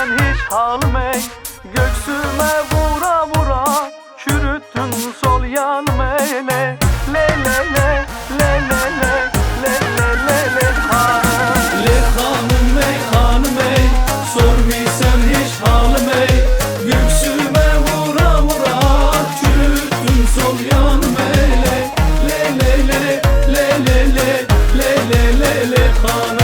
sormuysan hiç halim ey. Göksüme vura vura çürüttün sol yanım ey. Le le le le le le le le le le le hanım. Le hanım ey hanım ey, sormuysan hiç halim ey. Göksüme vura vura çürüttün sol yanım ey. Le le le le le le le le le le le hanım.